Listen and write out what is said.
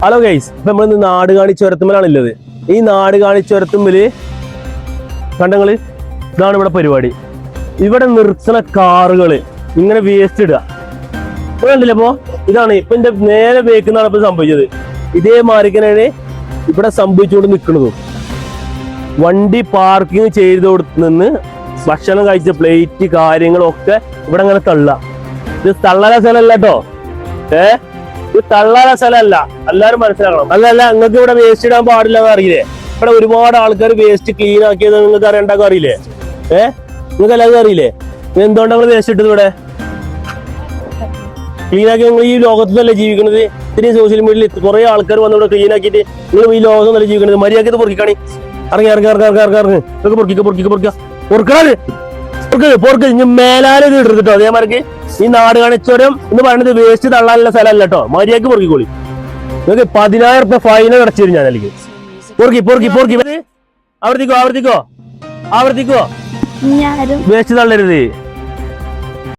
Hello guys, ഇപ്പൊ നമ്മളിന്ന് നാടുകാണി ചുരത്തുമ്മലാണുള്ളത്. ഈ നാടുകാണി ചുരത്തുമ്മല് കണ്ടങ്ങള് ഇതാണ് ഇവിടെ പരിപാടി. ഇവിടെ നിർത്തുന്ന കാറുകള് ഇങ്ങനെ വേസ്റ്റ് ഇടുക. കണ്ടില്ലേ? അപ്പോ ഇതാണ് ഇപ്പൊ എന്റെ നേരെ വേക്കുന്നതാണ് ഇപ്പൊ സംഭവിച്ചത്. ഇതേമാതിരിക്കാണ് ഇവിടെ സംഭവിച്ചുകൊണ്ട് നിൽക്കുന്നതും. വണ്ടി പാർക്കിങ് ചെയ്തോടത്ത് നിന്ന് ഭക്ഷണം കഴിച്ച പ്ലേറ്റ് കാര്യങ്ങളൊക്കെ ഇവിടെ അങ്ങനെ തള്ള. ഇത് തള്ളല സ്ഥലമല്ല കേട്ടോ. ഇത് തള്ളാന സ്ഥലമല്ല, എല്ലാരും മനസ്സിലാക്കണം. അല്ല നിങ്ങൾക്ക് ഇവിടെ വേസ്റ്റ് ഇടാൻ പാടില്ല എന്ന് അറിയില്ലേ? ഇവിടെ ഒരുപാട് ആൾക്കാർ വേസ്റ്റ് ക്ലീൻ ആക്കിയത് നിങ്ങൾക്ക് അറിയണ്ടാക്കാൻ അറിയില്ലേ? നിങ്ങൾക്ക് എല്ലാവരും അറിയില്ലേ? എന്തുകൊണ്ടാണ് നിങ്ങൾ വേസ്റ്റ് ഇട്ടത്? ഇവിടെ ക്ലീൻ ആക്കി നിങ്ങൾ ഈ ലോകത്തുനിന്നല്ലേ ജീവിക്കുന്നത്? ഇത്രയും സോഷ്യൽ മീഡിയയിൽ കുറെ ആൾക്കാർ വന്ന് ഇവിടെ ക്ലീൻ ആക്കിയിട്ട് നിങ്ങൾ ഈ ലോകത്തുനിന്നല്ലേ ജീവിക്കുന്നത്? മര്യാദ പൊറുക്കിക്കാണി. ഇറങ്ങി പൊറുക്ക ഇനി മേലാലെ ഇത് ഇടരുത് കേട്ടോ. അതേമാർക്ക് ഈ നാടുകാണി ചുരം എന്ന് പറയുന്നത് വേസ്റ്റ് തള്ളാനുള്ള സ്ഥലമല്ല കേട്ടോ. മര്യാദക്ക് പൊറുക്കിക്കോളി. നിങ്ങൾക്ക് 10,000 രൂപ ഫൈന് അടച്ചു തരും ഞാൻ. അല്ലെങ്കിൽ പൊറുക്കി ആവർത്തിക്കോ വേസ്റ്റ് തള്ളരുത്.